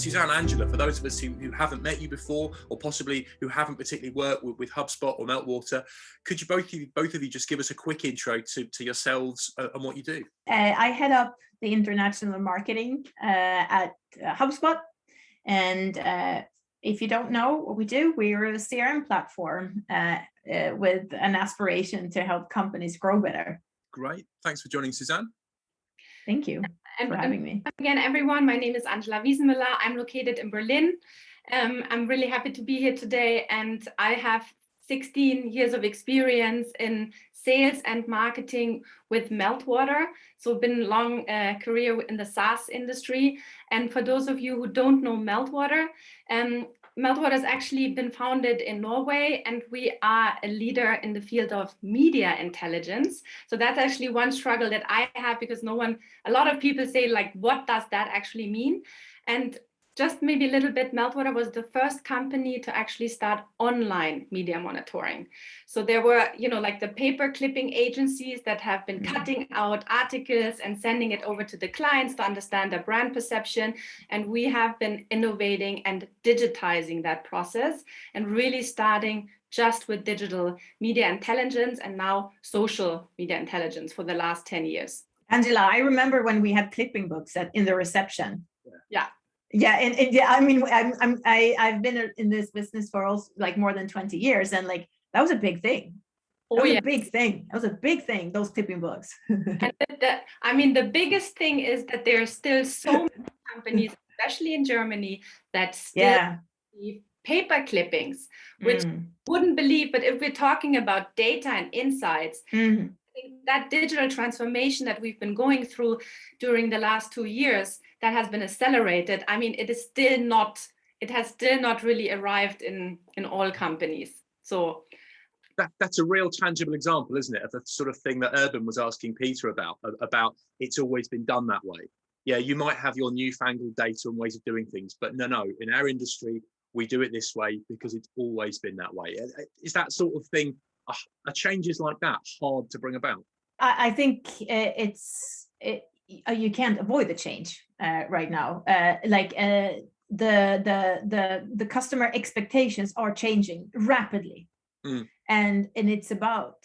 Susanne, Angela, for those of us who haven't met you before, or possibly who haven't particularly worked with HubSpot or Meltwater, could you both of you just give us a quick intro to yourselves and what you do? I head up the international marketing at HubSpot, and if you don't know what we do, we're a CRM platform with an aspiration to help companies grow better. Great, thanks for joining, Susanne. Thank you for having me. Again, everyone, my name is Wiesenmüller. I'm located in Berlin. I'm really happy to be here today, and I have 16 years of experience in sales and marketing with Meltwater. So been a long career in the SaaS industry. And for those of you who don't know Meltwater, Meltwater has actually been founded in Norway, and we are a leader in the field of media intelligence. So that's actually one struggle that I have, because a lot of people say, like, what does that actually mean? And just maybe a little bit, Meltwater was the first company to actually start online media monitoring. So there were, like the paper clipping agencies that have been cutting out articles and sending it over to the clients to understand their brand perception. And we have been innovating and digitizing that process and really starting just with digital media intelligence and now social media intelligence for the last 10 years. Angela, I remember when we had clipping books in the reception. Yeah. Yeah, and yeah, I mean, I've been in this business for also like more than 20 years, and like that was a big thing. That was a big thing. That was a big thing. Those clipping books. And the biggest thing is that there are still so many companies, especially in Germany, that still leave paper clippings, which wouldn't believe. But if we're talking about data and insights. I think that digital transformation that we've been going through during the last 2 years, that has been accelerated. I mean, it has still not really arrived in all companies. So that's a real tangible example, isn't it, of the sort of thing that Urban was asking Peter about it's always been done that way. Yeah, you might have your newfangled data and ways of doing things, but no, in our industry, we do it this way because it's always been that way. Is that sort of thing, are changes like that hard to bring about? I think you can't avoid the change right now. The customer expectations are changing rapidly, and it's about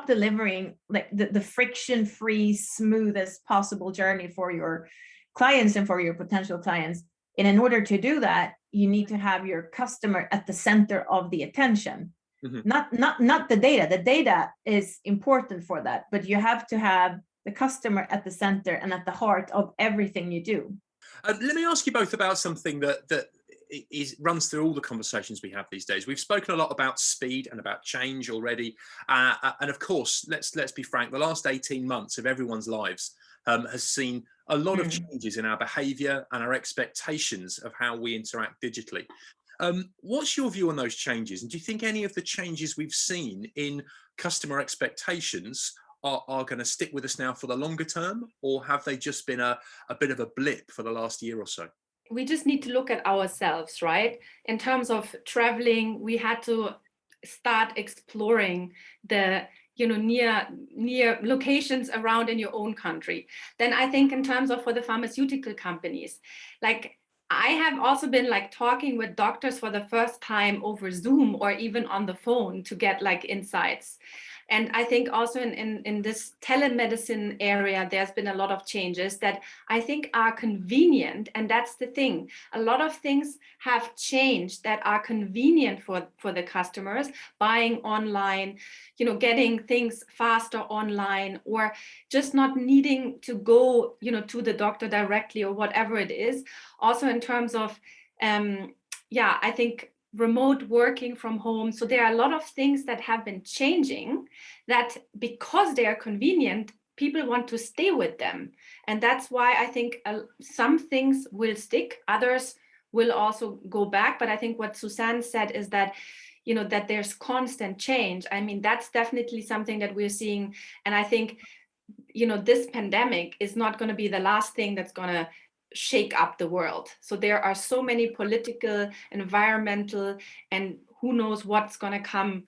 delivering like the friction-free, smoothest possible journey for your clients and for your potential clients. And in order to do that, you need to have your customer at the center of the attention. Not the data. The data is important for that, but you have to have the customer at the center and at the heart of everything you do. Let me ask you both about something that runs through all the conversations we have these days. We've spoken a lot about speed and about change already, and of course, let's be frank. The last 18 months of everyone's lives has seen a lot of changes in our behaviour and our expectations of how we interact digitally. What's your view on those changes? And do you think any of the changes we've seen in customer expectations are going to stick with us now for the longer term, or have they just been a bit of a blip for the last year or so? We just need to look at ourselves, right? In terms of traveling, we had to start exploring the near locations around in your own country. Then I think in terms of for the pharmaceutical companies, like I have also been like talking with doctors for the first time over Zoom or even on the phone to get like insights. And I think also in this telemedicine area, there's been a lot of changes that I think are convenient. And that's the thing. A lot of things have changed that are convenient for the customers, buying online, getting things faster online, or just not needing to go, to the doctor directly or whatever it is. Also in terms of, I think remote working from home. So there are a lot of things that have been changing that because they are convenient, people want to stay with them. And that's why I think some things will stick, others will also go back. But I think what Susanne said is that, that there's constant change. I mean, that's definitely something that we're seeing. And I think, this pandemic is not going to be the last thing that's going to shake up the world. So there are so many political, environmental, and who knows what's going to come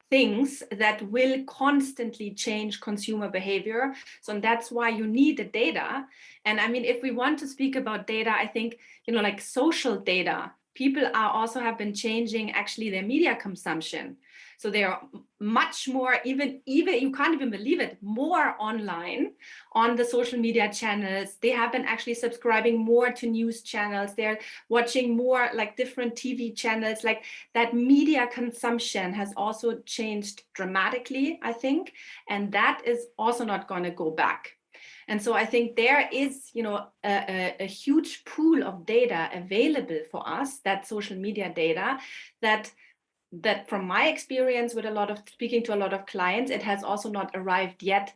things that will constantly change consumer behavior. So that's why you need the data. And I mean, if we want to speak about data, I think, like social data, people have been changing actually their media consumption. So they are much more, even you can't even believe it, more online on the social media channels. They have been actually subscribing more to news channels. They're watching more like different TV channels. Like that media consumption has also changed dramatically, I think. And that is also not going to go back. And so I think there is, a huge pool of data available for us, that social media data, that from my experience with speaking to a lot of clients, it has also not arrived yet.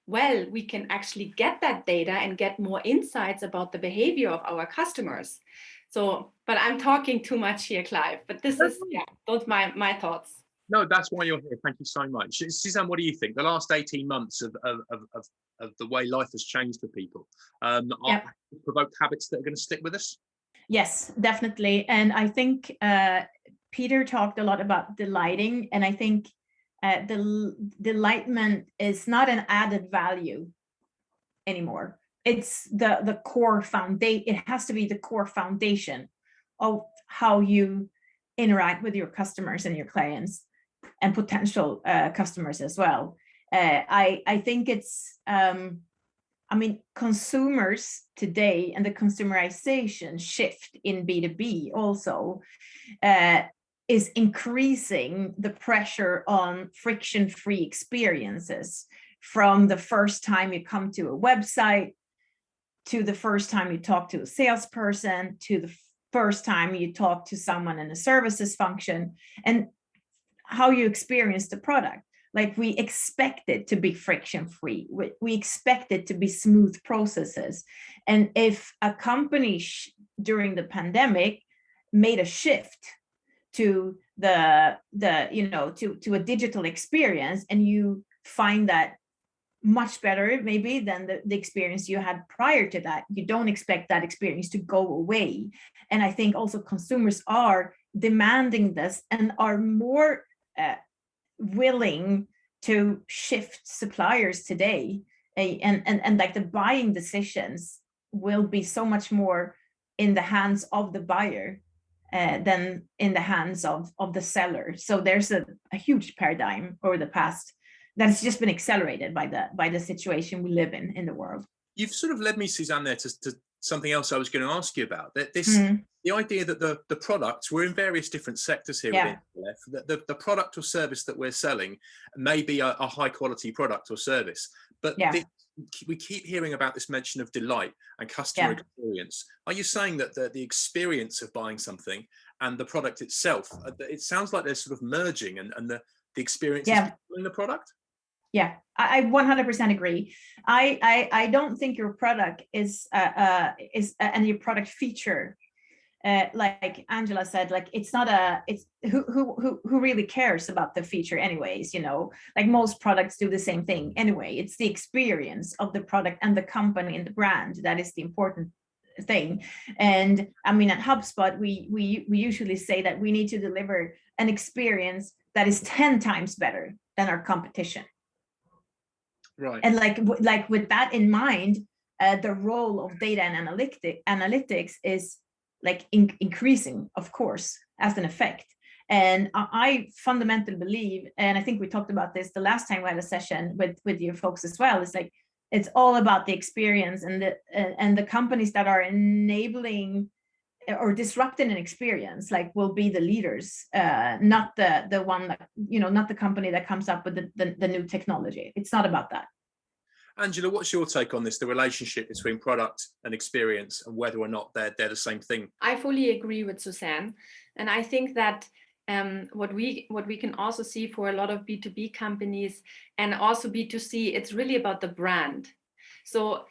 Well, we can actually get that data and get more insights about the behavior of our customers. So, but I'm talking too much here, Clive, but this is, those my thoughts. No, that's why you're here. Thank you so much. Susanne, what do you think? The last 18 months of the way life has changed for people, are provoked habits that are going to stick with us? Yes, definitely. And I think Peter talked a lot about delighting, and I think the delightment is not an added value anymore. It's the core foundation. It has to be the core foundation of how you interact with your customers and your clients and potential customers as well. I think it's, consumers today and the consumerization shift in B2B also is increasing the pressure on friction-free experiences, from the first time you come to a website, to the first time you talk to a salesperson, to the first time you talk to someone in a services function, and how you experience the product. Like, we expect it to be friction-free. We expect it to be smooth processes. And if a company during the pandemic made a shift to to a digital experience, and you find that much better maybe than the experience you had prior to that, you don't expect that experience to go away. And I think also consumers are demanding this and are more willing to shift suppliers today, and like the buying decisions will be so much more in the hands of the buyer than in the hands of the seller. So there's a huge paradigm over the past that's just been accelerated by the situation we live in the world. You've sort of led me, Susanne, there to something else I was going to ask you about. That the idea that the products, we're in various different sectors here within EDF, the product or service that we're selling may be a high quality product or service, but we keep hearing about this mention of delight and customer experience. Are you saying that the experience of buying something and the product itself, it sounds like they're sort of merging, and the experience is becoming the product? Yeah, I 100% agree. I don't think your product is and your product feature, like Angela said, like it's who really cares about the feature anyways, like most products do the same thing anyway. It's the experience of the product and the company and the brand that is the important thing. And I mean, at HubSpot, we usually say that we need to deliver an experience that is 10 times better than our competition. Right. And like with that in mind, the role of data and analytics is like increasing, of course, as an effect. And I fundamentally believe, and I think we talked about this the last time we had a session with your folks as well, is like it's all about the experience, and the companies that are enabling or disrupting an experience will be the leaders, not the one that, not the company that comes up with the new technology. It's not about that. Angela, what's your take on this, the relationship between product and experience, and whether or not they're the same thing? I fully agree with Susanne. And I think that what we can also see for a lot of B2B companies and also B2C, it's really about the brand. So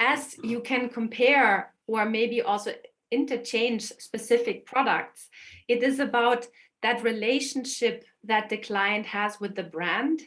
as you can compare or maybe also interchange specific products, it is about that relationship that the client has with the brand,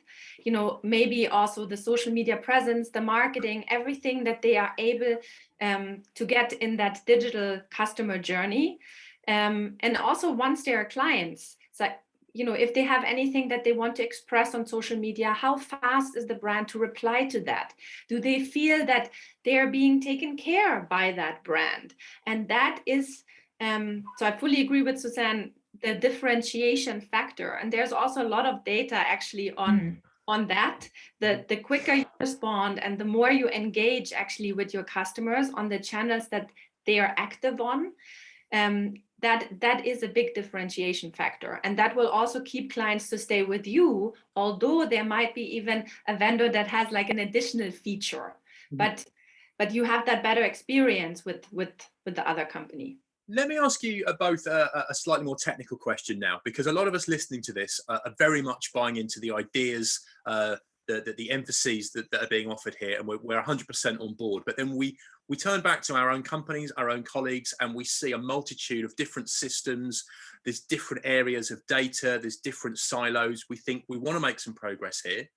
maybe also the social media presence, the marketing, everything that they are able to get in that digital customer journey. And also once they are clients, it's like, if they have anything that they want to express on social media, how fast is the brand to reply to that? Do they feel that they're being taken care by that brand? And that is, so I fully agree with Susanne, the differentiation factor. And there's also a lot of data actually on that. The quicker you respond and the more you engage actually with your customers on the channels that they are active on, that is a big differentiation factor. And that will also keep clients to stay with you, although there might be even a vendor that has like an additional feature, but you have that better experience with the other company. Let me ask you both a slightly more technical question now, because a lot of us listening to this are very much buying into the ideas, the emphases that are being offered here, and we're 100% on board. But then we turn back to our own companies, our own colleagues, and we see a multitude of different systems. There's different areas of data, there's different silos. We think we want to make some progress here,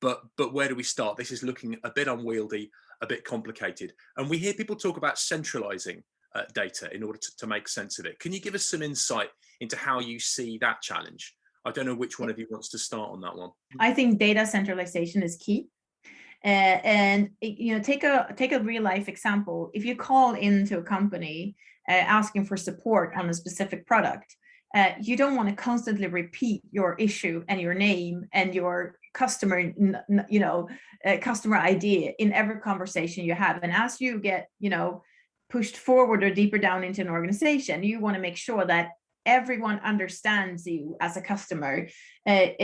but where do we start? This is looking a bit unwieldy, a bit complicated. And we hear people talk about centralizing data in order to make sense of it. Can you give us some insight into how you see that challenge? I don't know which one of you wants to start on that one. I think data centralization is key. And take a real life example. If you call into a company asking for support on a specific product, you don't want to constantly repeat your issue and your name and your customer customer ID in every conversation you have. And as you get pushed forward or deeper down into an organization, you want to make sure that everyone understands you as a customer. And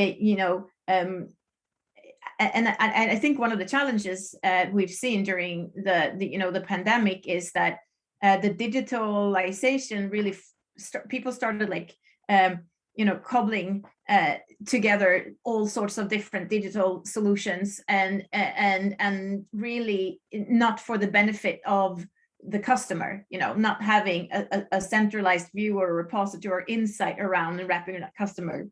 I think one of the challenges we've seen during the pandemic is that the digitalization really people started like cobbling together all sorts of different digital solutions and really not for the benefit of the customer, not having a centralized view or a repository or insight around and wrapping that customer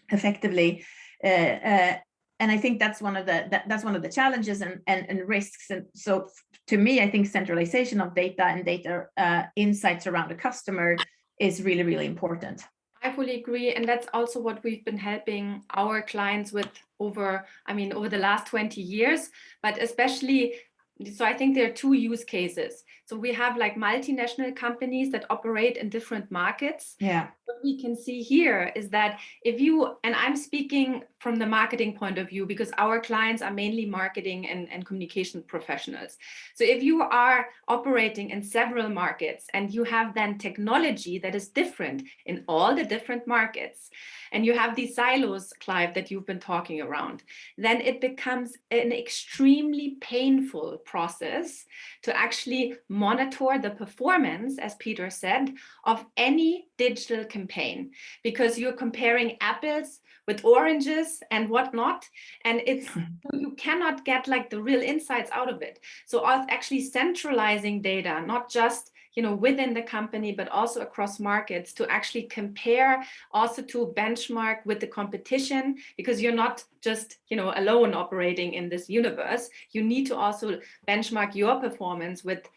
effectively. And I think that's one of the challenges and risks. And so to me, I think centralization of data and data insights around the customer is really, really important. I fully agree. And that's also what we've been helping our clients with over the last 20 years, but especially, so I think there are two use cases. So we have like multinational companies that operate in different markets. Yeah. What we can see here is that if you, and I'm speaking from the marketing point of view because our clients are mainly marketing and communication professionals. So if you are operating in several markets and you have then technology that is different in all the different markets, and you have these silos, Clive, that you've been talking around, then it becomes an extremely painful process to actually monitor the performance, as Peter said, of any digital campaign, because you're comparing apples with oranges and whatnot, and you cannot get like the real insights out of it. So actually centralizing data, not just within the company, but also across markets, to actually compare, also to benchmark with the competition, because you're not just alone operating in this universe. You need to also benchmark your performance with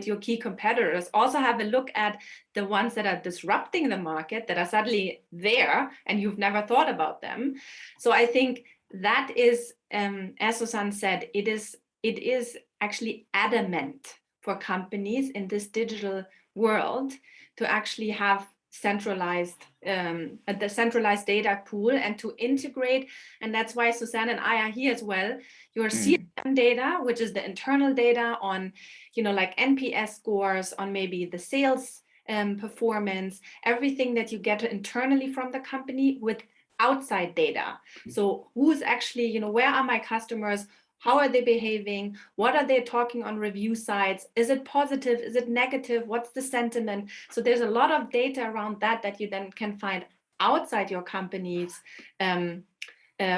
your key competitors. Also have a look at the ones that are disrupting the market, that are suddenly there and you've never thought about them. So I think that is, as Susanne said, it is actually adamant for companies in this digital world to actually have the centralized data pool and to integrate. And that's why Susanne and I are here as well. Your CRM data, which is the internal data on, like NPS scores, on maybe the sales performance, everything that you get internally from the company with outside data. So who's actually, where are my customers? How are they behaving? What are they talking on review sites? Is it positive? Is it negative? What's the sentiment? So there's a lot of data around that you then can find outside your company's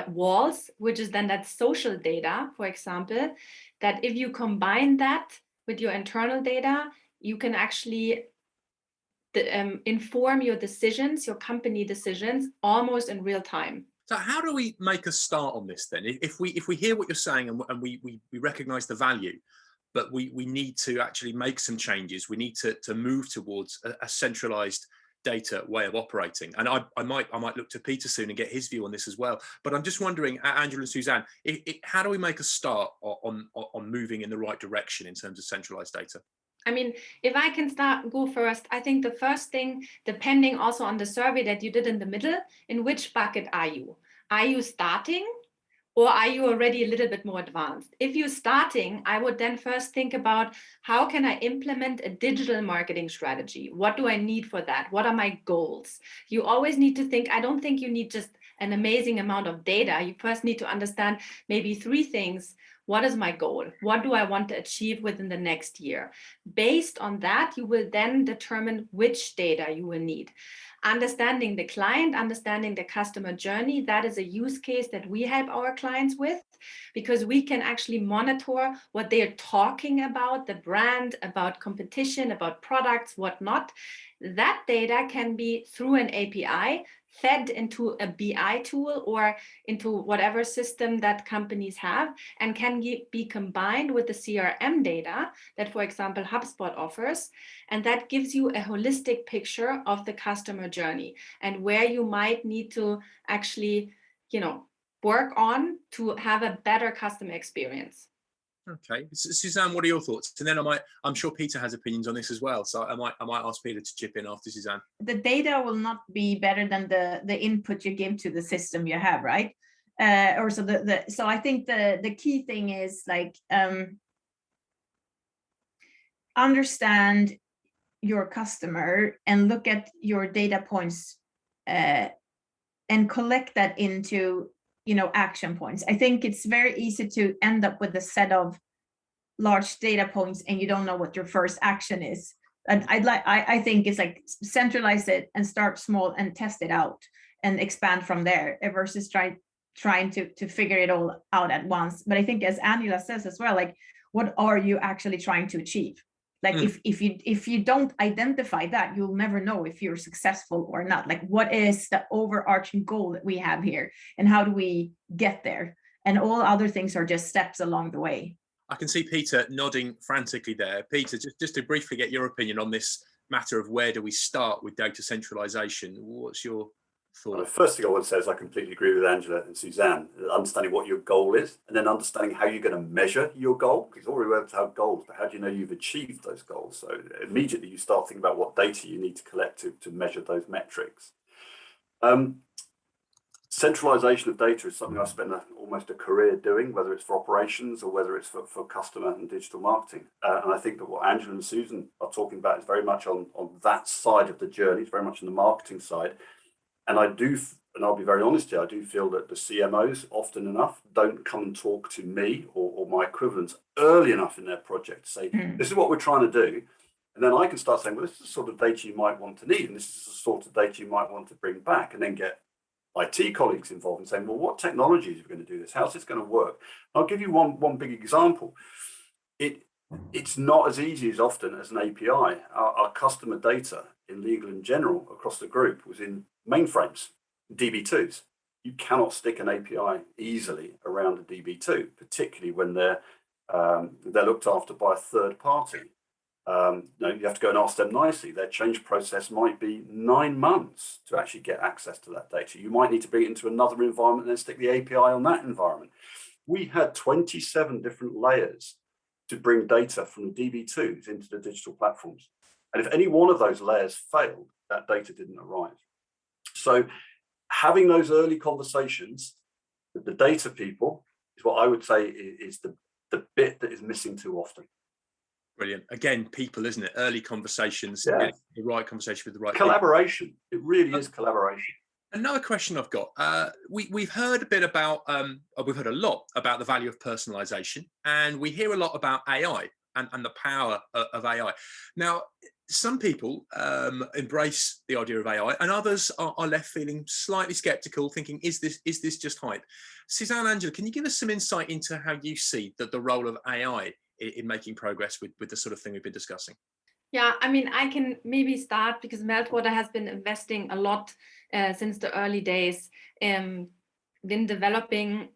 walls, which is then that social data, for example, that if you combine that with your internal data, you can actually inform your decisions, your company decisions, almost in real time. So how do we make a start on this then? If we hear what you're saying and we recognize the value, but we need to actually make some changes. We need to move towards a centralized data way of operating. And I might look to Peter soon and get his view on this as well. But I'm just wondering, Angela and Susanne, how do we make a start on moving in the right direction in terms of centralized data? I mean, if I can go first, I think the first thing, depending also on the survey that you did in the middle, in which bucket are you? Are you starting, or are you already a little bit more advanced? If you're starting, I would then first think about, how can I implement a digital marketing strategy? What do I need for that? What are my goals? You always need to think, I don't think you need just an amazing amount of data. You first need to understand maybe 3 things. What is my goal? What do I want to achieve within the next year? Based on that, you will then determine which data you will need. Understanding the client, understanding the customer journey, that is a use case that we help our clients with, because we can actually monitor what they are talking about, the brand, about competition, about products, whatnot. That data can be through an API fed into a BI tool or into whatever system that companies have, and can be combined with the CRM data that, for example, HubSpot offers. And that gives you a holistic picture of the customer journey and where you might need to actually, work on to have a better customer experience. Okay, Susanne, what are your thoughts? And then I'm sure Peter has opinions on this as well. So I might ask Peter to chip in after Susanne. The data will not be better than the input you give to the system you have, right? So I think the key thing is understand your customer and look at your data points and collect that into action points. I think it's very easy to end up with a set of large data points and you don't know what your first action is. And I think it's centralize it and start small and test it out and expand from there versus trying to figure it all out at once. But I think, as Angela says as well, what are you actually trying to achieve? If you don't identify that, you'll never know if you're successful or not. What is the overarching goal that we have here, and how do we get there? And all other things are just steps along the way. I can see Peter nodding frantically there. Peter, just to briefly get your opinion on this matter of where do we start with data centralization? What's your thought? Well, the first thing I want to say is I completely agree with Angela and Susanne. Understanding what your goal is, and then understanding how you're going to measure your goal. Because all we have to have goals, but how do you know you've achieved those goals? So immediately you start thinking about what data you need to collect to measure those metrics. Centralization of data is something I've spent almost a career doing, whether it's for operations or whether it's for customer and digital marketing. And I think that what Angela and Susan are talking about is very much on that side of the journey. It's very much on the marketing side. And I'll be very honest here, I do feel that the CMOs often enough don't come and talk to me or my equivalents early enough in their project to say, this is what we're trying to do. And then I can start saying, well, this is the sort of data you might want to need, and this is the sort of data you might want to bring back, and then get IT colleagues involved and saying, well, what technologies are we going to do this? How's this going to work? I'll give you one big example. It's not as easy as often as an API. Our customer data in legal in general across the group was in mainframes, DB2s. You cannot stick an API easily around a DB2, particularly when they're looked after by a third party. You have to go and ask them nicely. Their change process might be 9 months to actually get access to that data. You might need to bring it into another environment and then stick the API on that environment. We had 27 different layers to bring data from the DB2s into the digital platforms. And if any one of those layers failed, that data didn't arrive. So having those early conversations with the data people is what I would say is the bit that is missing too often. Brilliant. Again, people, isn't it? Early conversations, yeah. The right conversation with the right collaboration. people. It really is collaboration. Another question I've got, we've heard a bit about, we've heard a lot about the value of personalization, and we hear a lot about AI and the power of AI. Now, some people embrace the idea of AI, and others are left feeling slightly skeptical, thinking, is this just hype? Susanne, Angela, can you give us some insight into how you see the role of AI in making progress with the sort of thing we've been discussing? Yeah, I mean, I can maybe start because Meltwater has been investing a lot since the early days in developing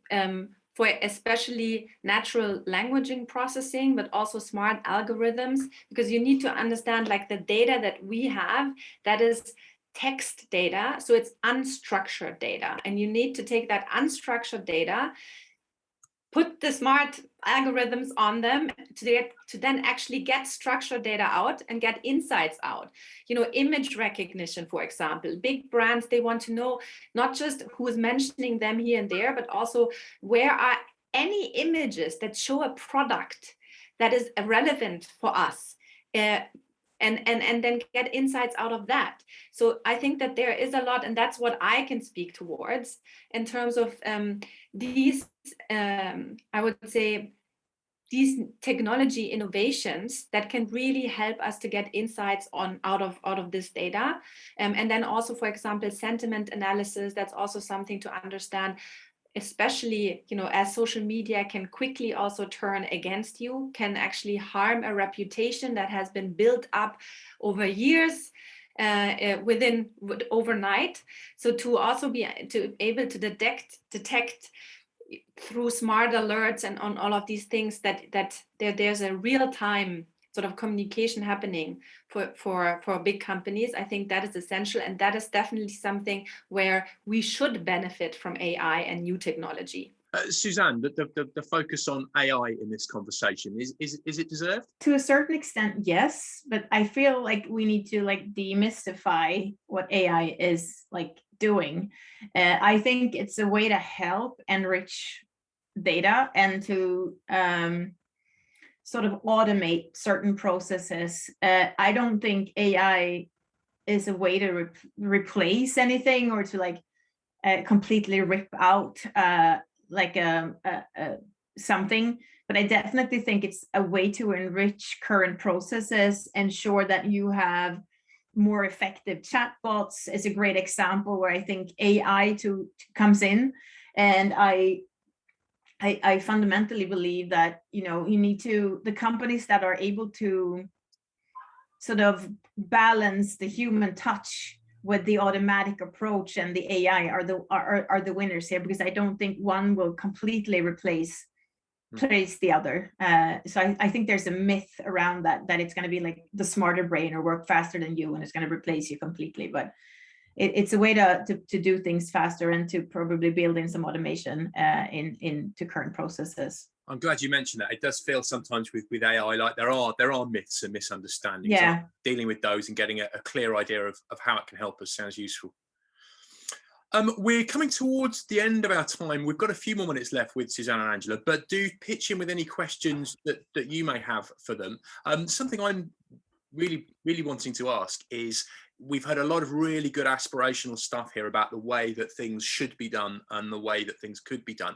for especially natural languaging processing, but also smart algorithms, because you need to understand the data that we have that is text data, so it's unstructured data, and you need to take that unstructured data, put the smart algorithms on them to then actually get structured data out and get insights out. Image recognition, for example, big brands, they want to know not just who is mentioning them here and there, but also where are any images that show a product that is relevant for us. And then get insights out of that. So I think that there is a lot, and that's what I can speak towards in terms of these, I would say, these technology innovations that can really help us to get insights out of this data. And then also, for example, sentiment analysis, that's also something to understand, especially, as social media can quickly also turn against you, can actually harm a reputation that has been built up over years, overnight. So to also be able to detect through smart alerts and on all of these things that there's a real-time sort of communication happening for big companies. I think that is essential, and that is definitely something where we should benefit from AI and new technology. Susanne, the focus on AI in this conversation, is it deserved? To a certain extent, yes, but I feel like we need to demystify what AI is doing. I think it's a way to help enrich data and to sort of automate certain processes. I don't think AI is a way to replace anything or to completely rip out something, but I definitely think it's a way to enrich current processes, ensure that you have more effective chatbots is a great example where I think AI comes in, and I fundamentally believe that the companies that are able to sort of balance the human touch with the automatic approach and the AI are the winners here, because I don't think one will completely replace the other. So I think there's a myth around that it's going to be like the smarter brain or work faster than you and it's going to replace you completely. But it's a way to do things faster and to probably build in some automation into current processes. I'm glad you mentioned that. It does feel sometimes with AI like there are myths and misunderstandings. Yeah. Dealing with those and getting a clear idea of how it can help us sounds useful. We're coming towards the end of our time. We've got a few more minutes left with Susanne and Angela, but do pitch in with any questions that you may have for them. Something I'm really wanting to ask is, we've had a lot of really good aspirational stuff here about the way that things should be done and the way that things could be done.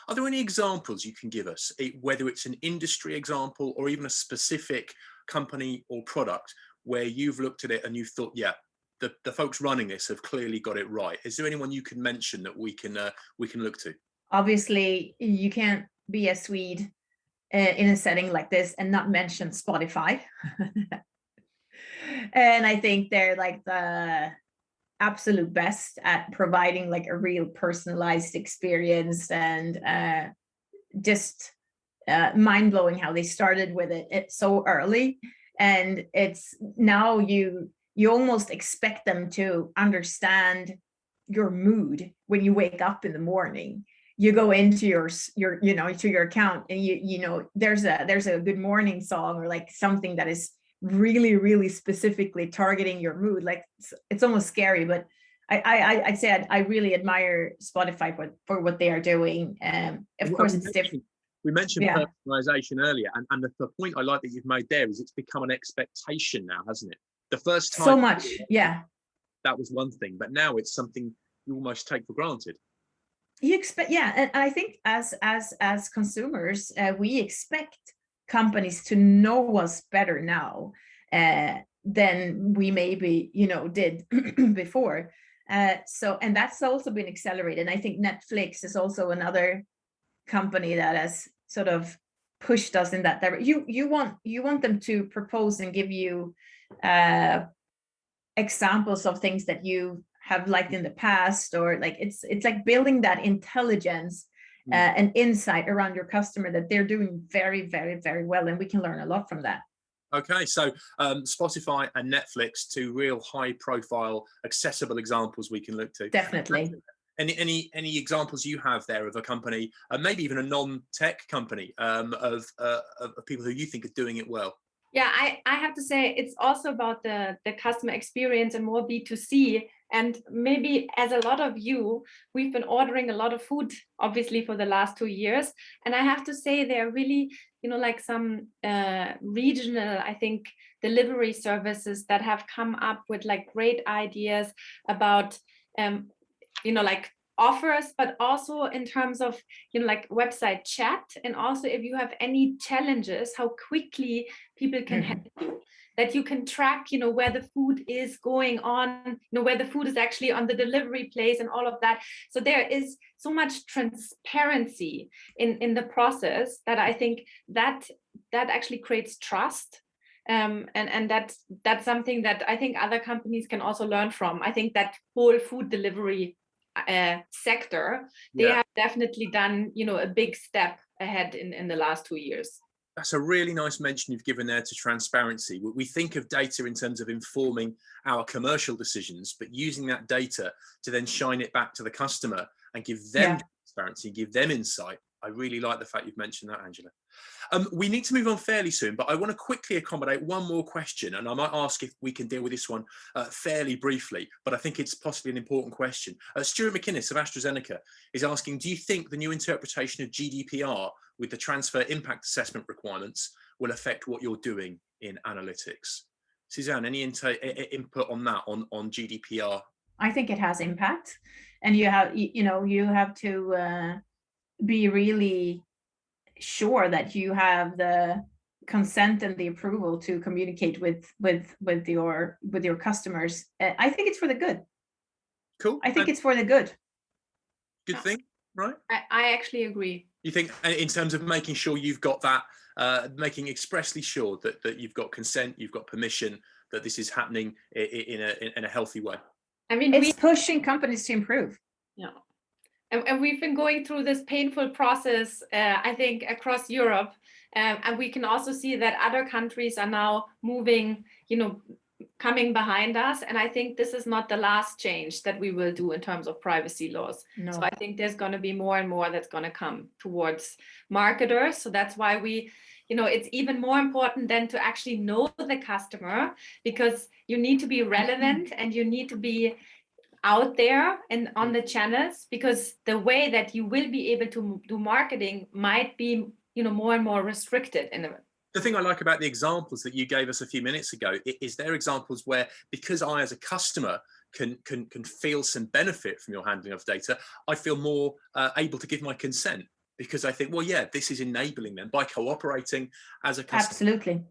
Are there any examples you can give us, whether it's an industry example or even a specific company or product where you've looked at it and you've thought, yeah, the folks running this have clearly got it right? Is there anyone you can mention that we can look to? Obviously, you can't be a Swede in a setting like this and not mention Spotify. And I think they're the absolute best at providing a real personalized experience, and just mind-blowing how they started with it so early. And it's now you almost expect them to understand your mood when you wake up in the morning. You go into your to your account and there's a good morning song or something that is really specifically targeting your mood. It's almost scary, but I'd say I really admire Spotify for what they are doing. Of course, it's different. We mentioned personalization earlier, and the point I like that you've made there is it's become an expectation now, hasn't it? The first time, so much, that was one thing, but now it's something you almost take for granted. You expect, and I think as consumers, we expect companies to know us better now than we maybe did before. So, and that's also been accelerated. I think Netflix is also another company that has sort of pushed us in that direction. You want them to propose and give you examples of things that you have liked in the past, or it's like building that intelligence and insight around your customer that they're doing very, very, very well, and we can learn a lot from that. Okay, so Spotify and Netflix, two real high-profile, accessible examples we can look to. Definitely. Any examples you have there of a company, maybe even a non-tech company, of people who you think are doing it well? Yeah, I have to say it's also about the customer experience and more B2C. And maybe as a lot of you, we've been ordering a lot of food, obviously, for the last 2 years. And I have to say they're really, like some regional, I think, delivery services that have come up with like great ideas about, like offers, but also in terms of, like website chat. And also if you have any challenges, how quickly people can help you, that you can track, where the food is going on, where the food is actually on the delivery place and all of that. So there is so much transparency in the process that I think that actually creates trust. And that's something that I think other companies can also learn from. I think that whole food delivery sector, they have definitely done, a big step ahead in the last 2 years. That's a really nice mention you've given there to transparency. We think of data in terms of informing our commercial decisions, but using that data to then shine it back to the customer and give them transparency, give them insight. I really like the fact you've mentioned that, Angela. We need to move on fairly soon, but I want to quickly accommodate one more question, and I might ask if we can deal with this one fairly briefly, but I think it's possibly an important question. Stuart McInnes of AstraZeneca is asking, do you think the new interpretation of GDPR with the transfer impact assessment requirements will affect what you're doing in analytics? Susanne, any input on that, on GDPR? I think it has impact, and you have to be really sure that you have the consent and the approval to communicate with your customers. I think it's for the good. Cool. I think it's for the good. Good thing, right? I actually agree. You think in terms of making sure you've got that, making expressly sure that you've got consent, you've got permission, that this is happening in a healthy way? I mean, it's pushing companies to improve. Yeah. And we've been going through this painful process, I think, across Europe. And we can also see that other countries are now moving, coming behind us. And I think this is not the last change that we will do in terms of privacy laws. No. So I think there's going to be more and more that's going to come towards marketers. So that's why it's even more important than to actually know the customer, because you need to be relevant and you need to be out there and on the channels, because the way that you will be able to do marketing might be, more and more restricted in a way. The thing I like about the examples that you gave us a few minutes ago is there examples where, because I as a customer can feel some benefit from your handling of data, I feel more able to give my consent, because I think, well, yeah, this is enabling them by cooperating as a customer. Absolutely.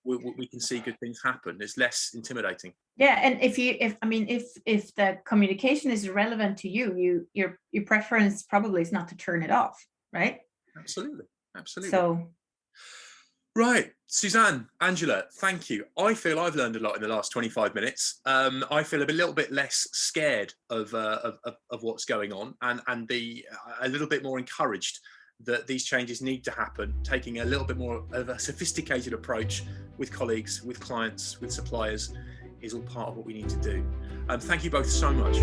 We can see good things happen. It's less intimidating. Yeah, and if the communication is relevant to you, your preference probably is not to turn it off, right? Absolutely. So, right, Susanne, Angela, thank you. I feel I've learned a lot in the last 25 minutes. I feel a little bit less scared of what's going on, and a little bit more encouraged that these changes need to happen, taking a little bit more of a sophisticated approach with colleagues, with clients, with suppliers, is all part of what we need to do. Thank you both so much.